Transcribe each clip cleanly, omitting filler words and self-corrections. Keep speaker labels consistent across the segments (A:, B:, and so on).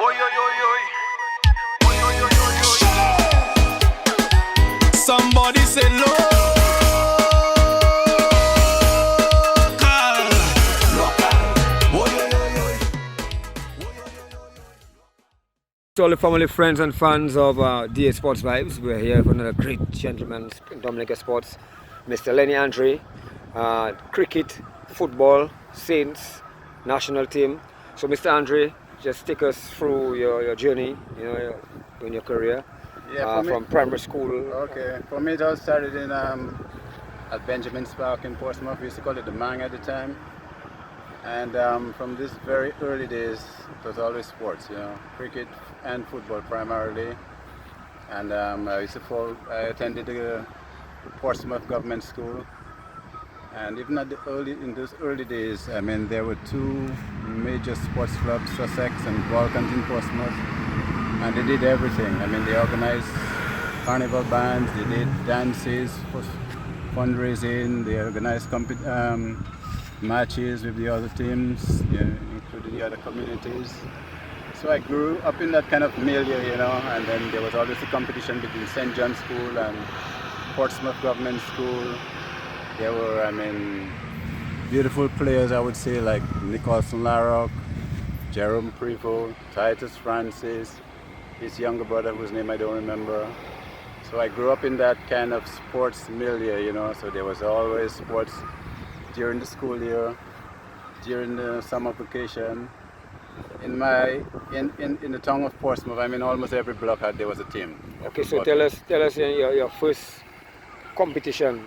A: Oi, oi, oi, oi. Oi, oi, oi, oi, oi.
B: Somebody say local.
C: To all the family, friends and fans of DAsportsVYBEZ, we're here for another great gentleman in Dominica Sports, Mr. Lenny Andre, cricket, football, Saints, national team. So Mr. Andre, just take us through your journey, in your career, from primary school.
D: Okay, for me it all started in at Benjamin's Park in Portsmouth. We used to call it the Mang at the time. And from these very early days, it was always sports, cricket and football primarily. And I attended the Portsmouth Government School. And even in those early days, I mean, there were two major sports clubs, Sussex and Balkans in Portsmouth, and they did everything. I mean, they organized carnival bands, they did dances, fundraising, they organized matches with the other teams, including the other communities. So I grew up in that kind of milieu, and then there was always a competition between St. John's School and Portsmouth Government School. There were, beautiful players, I would say, like Nicholson Larrock, Jerome Prevost, Titus Francis, his younger brother whose name I don't remember. So I grew up in that kind of sports milieu, so there was always sports during the school year, during the summer vacation. In the town of Portsmouth, almost every block there was a team.
C: Okay, so tell us your first competition,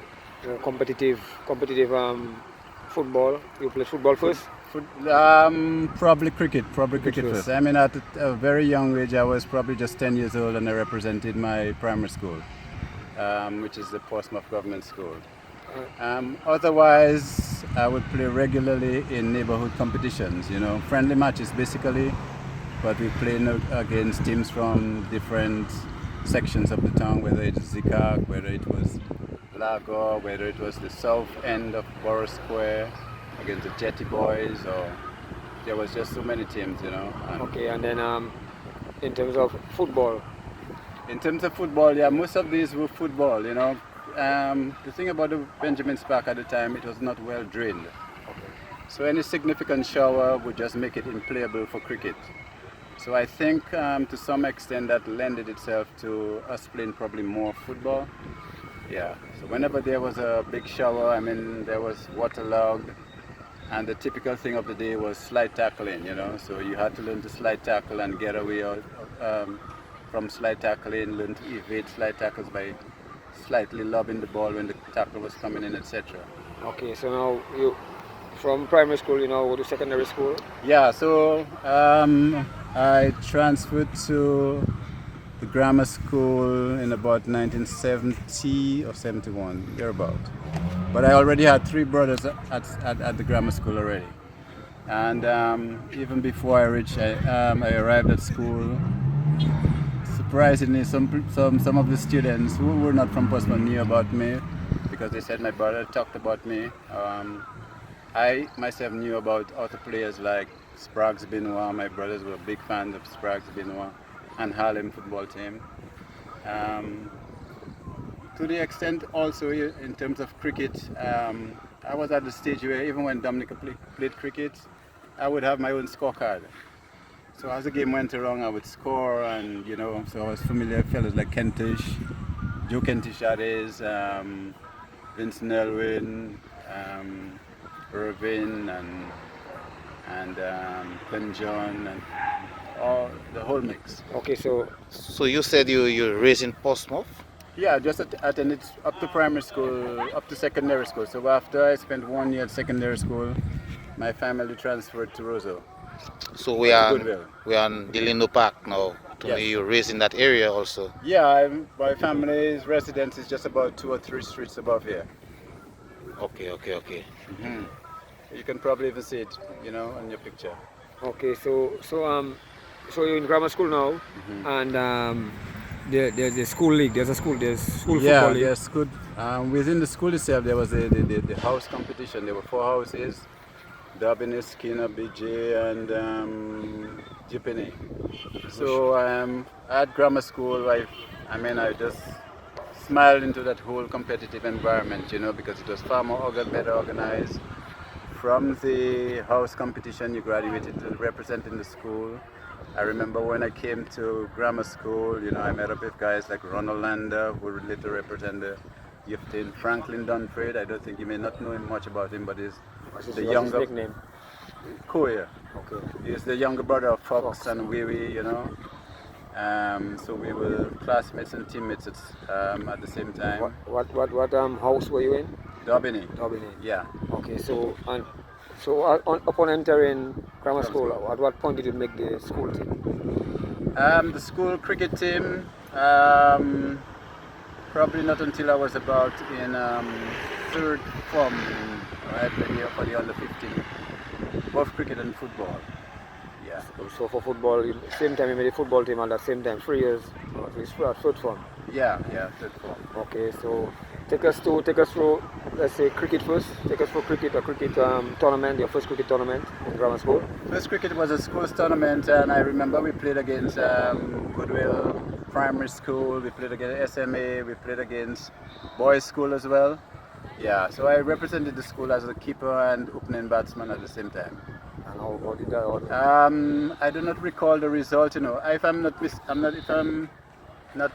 C: competitive football. You played football first?
D: Probably cricket first. At a very young age, I was probably just 10 years old, and I represented my primary school, which is the Portsmouth Government School. Otherwise, I would play regularly in neighborhood competitions, friendly matches basically, but we play against teams from different sections of the town, whether it was Zikak, whether it was Lago, whether it was the south end of Borough Square against the Jetty Boys, or there was just so many teams,
C: Okay, and then in terms of football?
D: In terms of football, most of these were football, The thing about the Benjamin's Park at the time, it was not well drained. So any significant shower would just make it unplayable for cricket. So I think to some extent that lended itself to us playing probably more football. Yeah, so whenever there was a big shower, there was waterlogged, and the typical thing of the day was slide tackling, So you had to learn to slide tackle and get away from slide tackling, learn to evade slide tackles by slightly lobbing the ball when the tackle was coming in, etc.
C: Okay, so now you, from primary school, go to secondary school?
D: Yeah, so I transferred to the grammar school in about 1970 or 71, thereabout. But I already had three brothers at the grammar school already. And even before I arrived at school, surprisingly, some of the students who were not from Portsmouth knew about me because they said my brother talked about me. I myself knew about other players like Spraggs Benoit. My brothers were big fans of Spraggs Benoit and Harlem football team. To the extent also in terms of cricket, I was at the stage where even when Dominica played cricket, I would have my own scorecard. So as the game went along, I would score, and so I was familiar with fellows like Kentish, Joe Kentish that is, Vincent Elwin, Irvin, and Ben John, and all the whole mix.
C: Okay, so
E: you said you're raised in Portsmouth?
D: Yeah, just attended up to primary school, up to secondary school. So after I spent 1 year at secondary school, my family transferred to Roseau.
E: So we are in the Lindo Park now.
D: Yes.
E: You're raised in that area also?
D: Yeah, my family's residence is just about 2 or 3 streets above here.
E: Okay.
D: Mm-hmm. You can probably even see it, on your picture.
C: Okay, so you're in grammar school now, and there's a school league. There's school football league.
D: Yes, good. Within the school itself, there was the house competition. There were 4 houses. Durbin, Skinner, BJ, and Jipini. So at grammar school, I just smiled into that whole competitive environment, you know, because it was far more better organized. From the house competition, you graduated to representing the school. I remember when I came to grammar school, you know, I met up with guys like Ronald Lander, who later represent the youth team. Franklin Dunford, I don't think you may not know him much about him, but he's the younger
C: nickname.
D: Koya.
C: Okay.
D: He's the younger brother of Fox and Wiwi, you know. So we were classmates and teammates at the same time.
C: What house were you in?
D: Daubeny. Yeah.
C: Okay, so upon entering grammar school, at what point did you make the school team?
D: The school cricket team, probably not until I was about in third form, right, for the under 15, both cricket and football. Yeah.
C: So for football, same time you made a football team, and at the same time 3 years, at least third form.
D: Yeah, third form.
C: Okay, so take us through, let's say cricket first. Take us through cricket tournament, your first cricket tournament in grammar school.
D: First cricket was a school's tournament, and I remember we played against Goodwill Primary School, we played against SMA, we played against boys' school as well. Yeah, so I represented the school as a keeper and opening batsman at the same time.
C: And how did that?
D: I do not recall the result. You know, if I'm not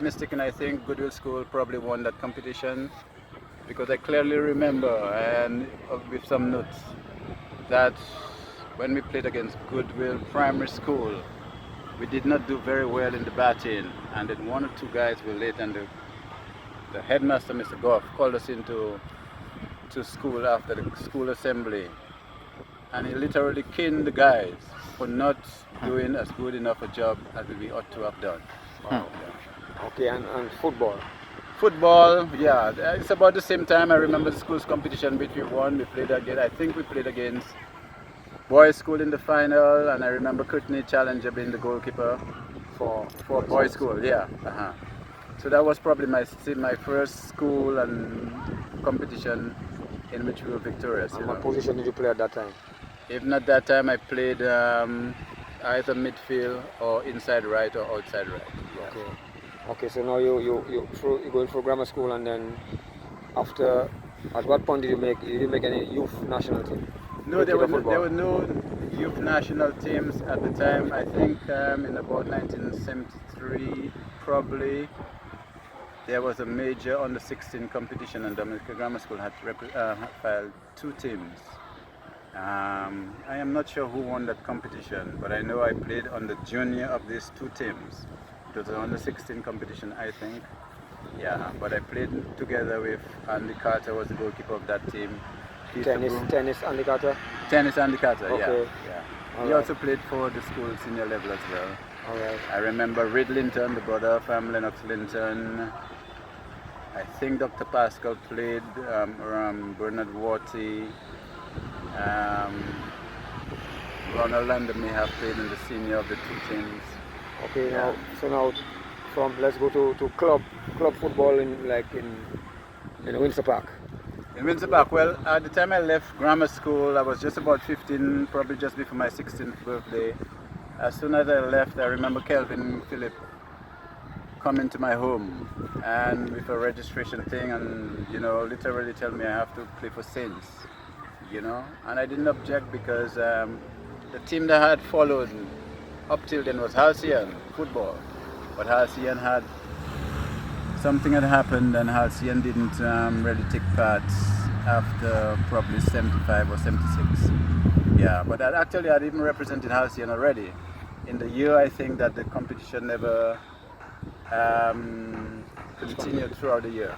D: mistaken, I think Goodwill School probably won that competition, because I clearly remember, and with some notes, that when we played against Goodwill Primary School, we did not do very well in the batting, and then one or two guys were late, and the headmaster, Mr. Goff, called us into school after the school assembly, and he literally caned the guys for not doing as good enough a job as we ought to have done.
C: Wow. Okay, and football?
D: Football, yeah, it's about the same time. I remember the school's competition which we won. We played again, I think we played against boys' school in the final, and I remember Courtney Challenger being the goalkeeper for boys' school, yeah. So that was probably my first school and competition in which we were victorious.
C: And what position did you play at that time?
D: If not that time, I played either midfield or inside right or outside right. Yeah.
C: Okay. So now you going for grammar school, and then after, at what point did you make any youth national team?
D: No, there were no youth national teams at the time. I think in about 1973, probably, there was a major under 16 competition, and Dominica Grammar School had filed 2 teams. I am not sure who won that competition, but I know I played on the junior of these 2 teams. It was an under 16 competition, I think. Yeah, but I played together with Andy Carter, was the goalkeeper of that team.
C: Tennis Andy Carter?
D: Tennis Andy Carter,
C: okay.
D: Yeah. He also played for the school senior level as well.
C: All right.
D: I remember Reed Linton, the brother of Lennox Linton. I think Dr. Pascal played, Bernard Warty. Ronald Lander may have played in the senior of the 2 teams.
C: Okay, yeah. Now let's go to club football in Windsor Park.
D: In Windsor Park, well, at the time I left grammar school, I was just about 15, probably just before my 16th birthday. As soon as I left, I remember Kelvin Phillip coming to my home and with a registration thing, and literally tell me I have to play for Saints, and I didn't object because the team that I had followed up till then was Halcyon football, but Halcyon something had happened, and Halcyon didn't really take part after probably 75 or 76. Yeah, but actually I'd even represented Halcyon already. In the year, I think that the competition never continued throughout the year,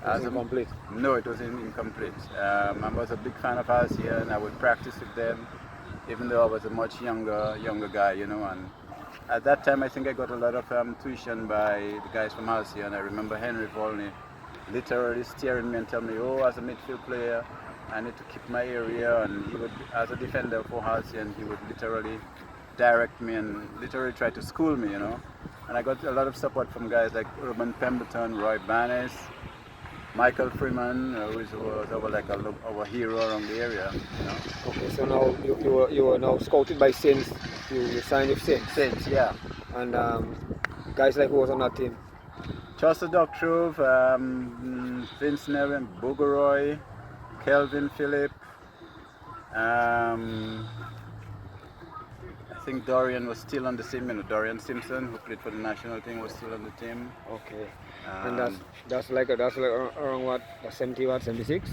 C: As incomplete?
D: No, it was incomplete. I was a big fan of Halcyon. I would practice with them, even though I was a much younger guy, and at that time I think I got a lot of tuition by the guys from Halcyon. I remember Henry Volney literally steering me and telling me, oh, as a midfield player, I need to keep my area, and he would, as a defender for Halcyon, he would literally direct me and literally try to school me, And I got a lot of support from guys like Urban Pemberton, Roy Barnes, Michael Freeman, who was our hero around the area. You know.
C: Okay, so now you were now scouted by Saints. You signed with Saints.
D: Saints, yeah.
C: And guys like who was on that team?
D: Chaucer Doctrove, Vince Nevin, Bogoroy, Kelvin Phillip. I think Dorian was still on the team. You know, Dorian Simpson, who played for the national team, was still on the team.
C: Okay. And that's like around what? 70 what? 76?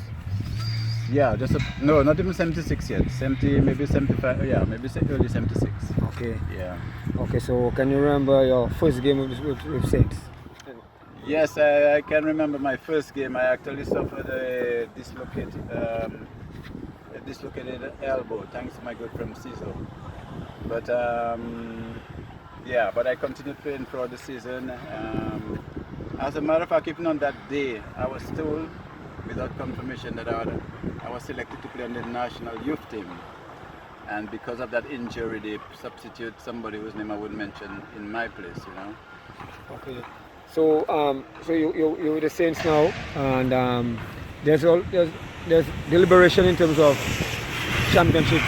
D: Yeah, no, not even 76 yet. 70, maybe 75. Yeah, maybe early 76.
C: Okay.
D: Yeah.
C: Okay, so can you remember your first game with Saints?
D: Yes, I can remember my first game. I actually suffered a dislocated elbow, thanks to my good friend Ciso. But yeah, but I continued playing throughout the season. As a matter of fact, even on that day, I was told, without confirmation, that I was selected to play on the national youth team. And because of that injury, they substitute somebody whose name I wouldn't mention in my place, you know.
C: Okay. So so you're with the Saints now, and there's deliberation in terms of championships.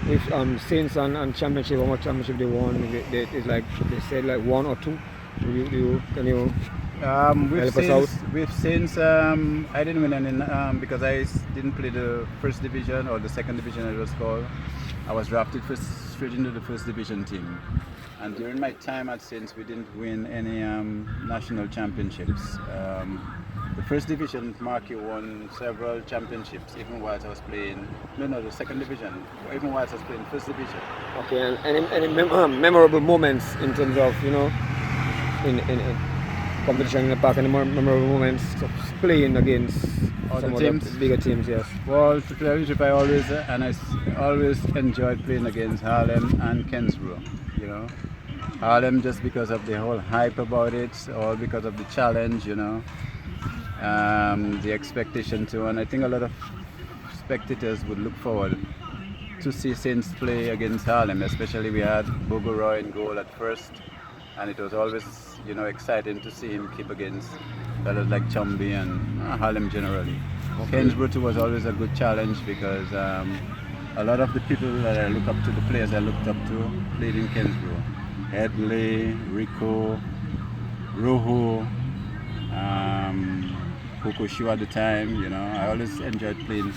C: With Saints and championship, how much championship they won? It's like they said like 1 or 2. Can you help us out?
D: With Saints, I didn't win any because I didn't play the first division or the second division it was called. I was drafted straight into the first division team. And during my time at Saints, we didn't win any national championships. The first division, Marky won several championships, even whilst I was playing. No, the second division, even whilst I was playing first division.
C: Okay, and any memorable moments in terms of, you know, in competition in the park, any more memorable moments of playing against some of the bigger teams? Yes.
D: Well, to tell you the truth, I always enjoyed playing against Harlem and Kensborough. You know, Harlem just because of the whole hype about it, or because of the challenge. You know. The expectation too, and I think a lot of spectators would look forward to see Saints play against Harlem. Especially we had Bogoroy in goal at first, and it was always, you know, exciting to see him keep against fellas like Chumby and Harlem generally. Okay. Kensborough too was always a good challenge because a lot of the people that I look up to, the players I looked up to, played in Kensborough. Headley, Rico, Rojo. Kokoshu at the time, you know. I always enjoyed playing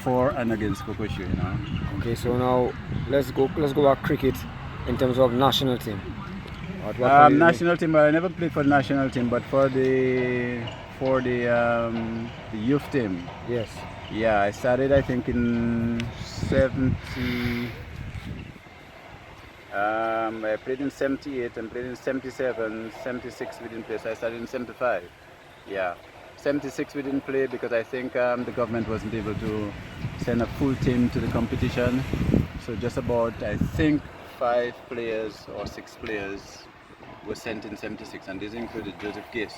D: for and against Kokoshu, you know.
C: Okay, so now let's go back cricket in terms of national team.
D: National team, I never played for the national team, but for the youth team.
C: Yes.
D: Yeah, I started I think in 70. I played in 78 and played in 77, 76 we didn't play, so I started in 75. Yeah. 76 we didn't play because I think the government wasn't able to send a full team to the competition. So just about, I think, 5 players or 6 players were sent in 76, and this included Joseph Gase,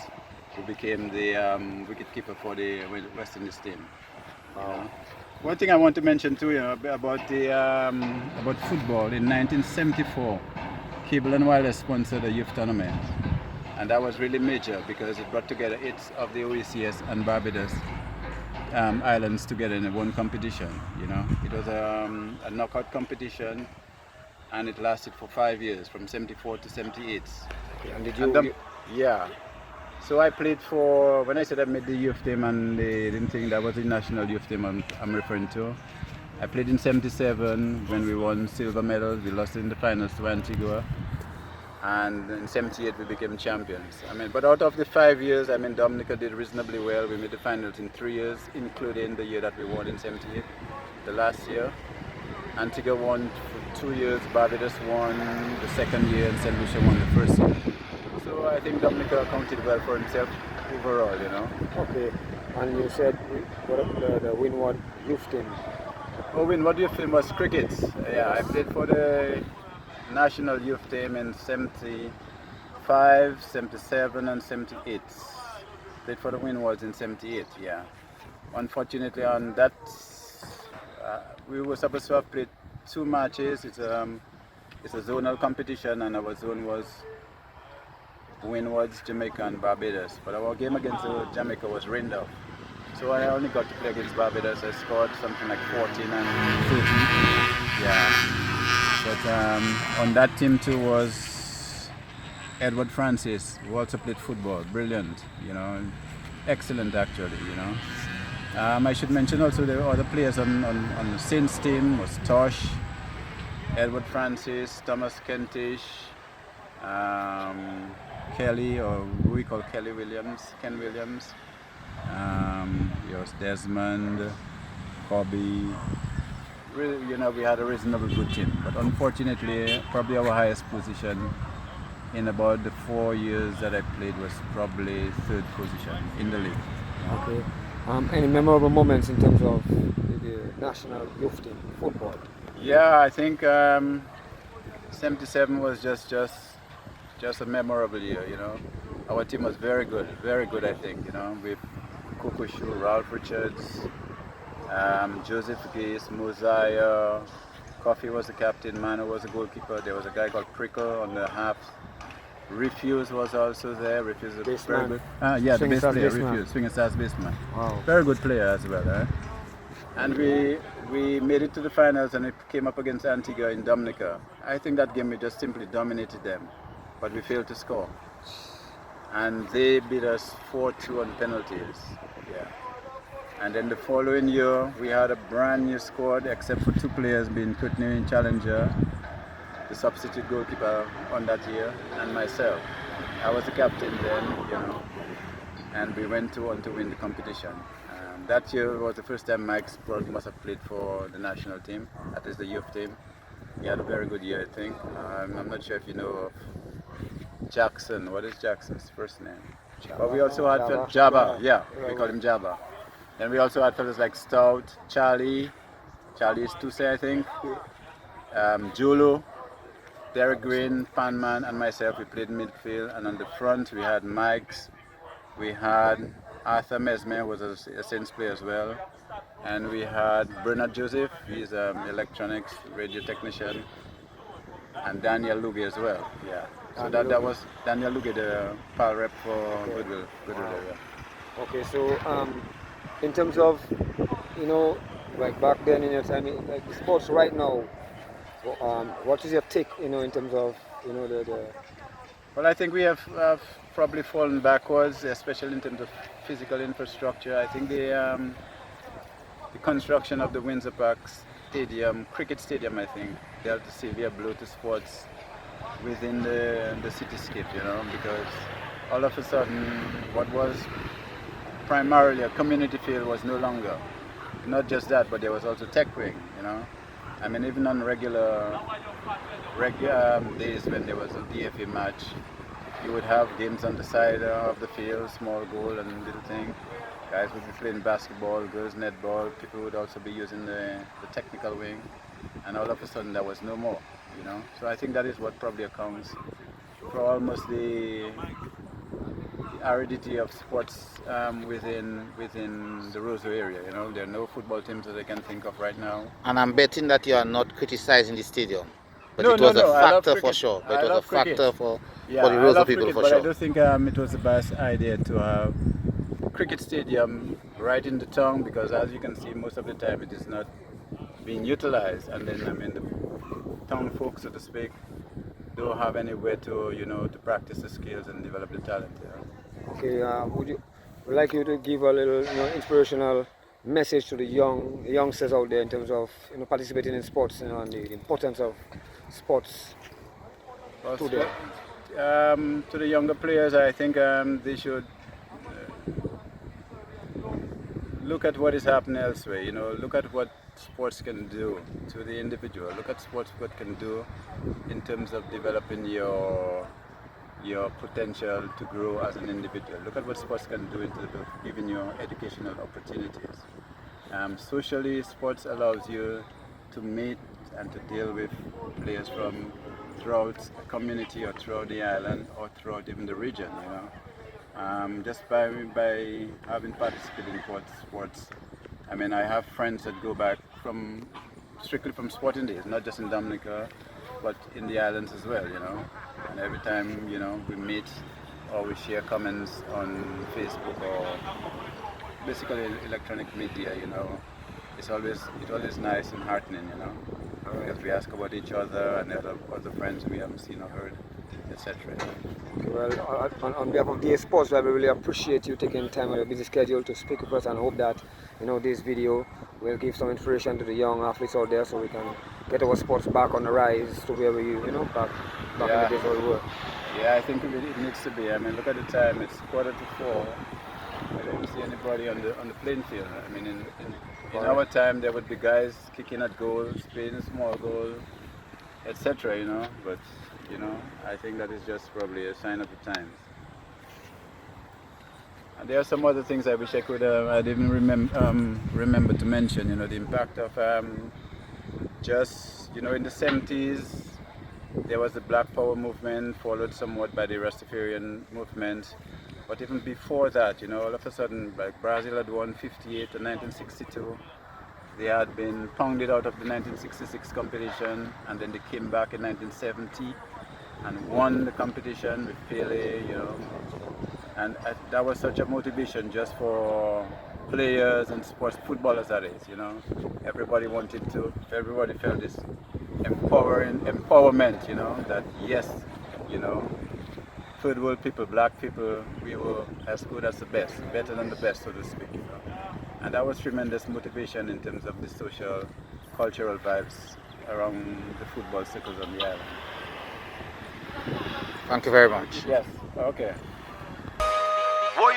D: who became the wicketkeeper for the West Indies team. Wow. One thing I want to mention too, you know, about football. In 1974, Cable and Wireless sponsored a youth tournament. And that was really major because it brought together 8 of the OECS and Barbados islands together in one competition. You know, it was a knockout competition, and it lasted for 5 years, from 74 to 78. And yeah. So I played for, when I said I made the youth team and they didn't think that was the national youth team I'm referring to. I played in 77 when we won silver medals. We lost in the finals to Antigua. And in 78 we became champions. I mean, but out of the 5 years, I mean, Dominica did reasonably well. We made the finals in 3 years, including the year that we won in 78, the last year. Antigua won for 2 years, Barbados won the second year, and St. Lucia won the first year. So I think Dominica accounted well for himself overall, you know.
C: Okay, and you said the Windward youth team.
D: Oh, Windward youth team was cricket. Yeah, I played for the national youth team in 75, 77 and 78. Played for the Windwards in 78, yeah. Unfortunately on that, we were supposed to have played 2 matches. It's a zonal competition, and our zone was Windwards, Jamaica and Barbados. But our game against Jamaica was rained out. So I only got to play against Barbados. I scored something like 14 and 13. Yeah. But on that team too was Edward Francis, who also played football. Brilliant, excellent actually, I should mention also the other players on the Saints team was Tosh, Edward Francis, Thomas Kentish, Kelly, or who we call Ken Williams. There was Desmond, Kobe. Really, we had a reasonable good team. But unfortunately, probably our highest position in about the 4 years that I played was probably third position in the league.
C: Okay. Any memorable moments in terms of the national youth team football?
D: Yeah, I think 77 was just a memorable year. Our team was very good, I think. With Kukushu, Ralph Richards, Joseph Geese, Mosiah, Coffee was the captain, Mano was the goalkeeper. There was a guy called Prickle on the half. Refuse was also there. Refuse was very good. Yeah, the bass player, Refuse, swing and stars baseman.
C: Wow.
D: Very good player as well. And we made it to the finals and we came up against Antigua in Dominica. I think that game we just simply dominated them, but we failed to score. And they beat us 4-2 on penalties. Yeah. And then the following year we had a brand new squad except for 2 players being Kutney Challenger, the substitute goalkeeper on that year, and myself. I was the captain then, and we went on to win the competition. That year was the first time Mike Sprott must have played for the national team, that is the youth team. He had a very good year, I think. I'm not sure if you know of Jackson. What is Jackson's first name? Jabba. But we also had Jabba. Yeah, we call him Jabba. Then we also had fellas like Stout, Charlie is Tuse, I think, Julu, Derek Green, Panman, and myself. We played midfield, and on the front we had Mike's, we had Arthur Mesmer, who was a Saints player as well, and we had Bernard Joseph, he's an electronics radio technician, and Daniel Luge as well. Yeah. So that was Daniel Luge, the PAL rep for Goodwill. Yeah.
C: Okay, so in terms of, like back then in your time, like the sports right now, what is your take, in terms of, the
D: Well, I think we have probably fallen backwards, especially in terms of physical infrastructure. I think the construction of the Windsor Park Stadium, cricket stadium, I think, dealt a severe blow to sports within the cityscape, because all of a sudden what was primarily a community field was no longer. Not just that, but there was also tech wing, I mean, even on regular days when there was a DFA match, you would have games on the side of the field, small goal and little thing. Guys would be playing basketball, girls netball, people would also be using the technical wing, and all of a sudden there was no more, So I think that is what probably accounts for almost the aridity of sports within the Roseau area. There are no football teams that I can think of right now.
E: And I'm betting that you are not criticizing the stadium, but
D: No,
E: it was
D: no,
E: a
D: I love
E: factor for
D: cricket.
E: sure.
D: I
E: But it was a
D: love cricket.
E: factor for
D: Yeah,
E: the
D: I
E: Roseau
D: love
E: people
D: cricket,
E: for
D: but
E: sure.
D: I do think it was the best idea to have cricket stadium right in the town, because as you can see, most of the time it is not being utilized, and then the town folks, so to speak, don't have anywhere to to practice the skills and develop the talent.
C: Okay, would like you to give a little, inspirational message to the youngsters out there in terms of, participating in sports, and the importance of sports
D: Well,
C: today?
D: to the younger players, I think they should look at what is happening elsewhere. Look at what sports can do to the individual. Look at what can do in terms of developing your potential to grow as an individual. Look at what sports can do in terms of giving you educational opportunities. Socially, sports allows you to meet and to deal with players from throughout the community or throughout the island or throughout even the region. Just by having participated in sports. I mean, I have friends that go back strictly from sporting days, not just in Dominica, but in the islands as well, And every time, we meet, or we share comments on Facebook or basically electronic media, you know, it's always nice and heartening, you know. If we ask about each other and other friends we haven't seen or heard, etc.
C: Well, on behalf of DA Sports, I really appreciate you taking time out of your busy schedule to speak with us, and hope that, you know, this video will give some inspiration to the young athletes out there, so we can get our sports back on the rise to where we, you know, back in the days where we were.
D: Yeah, I think it needs to be. I mean, look at the time; it's 3:45. I don't see anybody on the playing field. I mean, in our time, there would be guys kicking at goals, playing small goals, etc. You know, but you know, I think that is just probably a sign of the times. And there are some other things I wish I could. I didn't remember to mention. You know, the impact of just, you know, in the 70s. There was the Black Power movement, followed somewhat by the Rastafarian movement. But even before that, you know, all of a sudden, like Brazil had won 58 and 1962. They had been pounded out of the 1966 competition, and then they came back in 1970 and won the competition with Pele, you know. And that was such a motivation just for players and sports footballers, that is, you know. Everybody felt this empowerment, you know, that yes, you know, third world people, black people, we were as good as the best, better than the best, so to speak, you know. And that was tremendous motivation in terms of the social, cultural vibes around the football circles on the island.
E: Thank you very much.
D: Yes, okay.
A: Boy,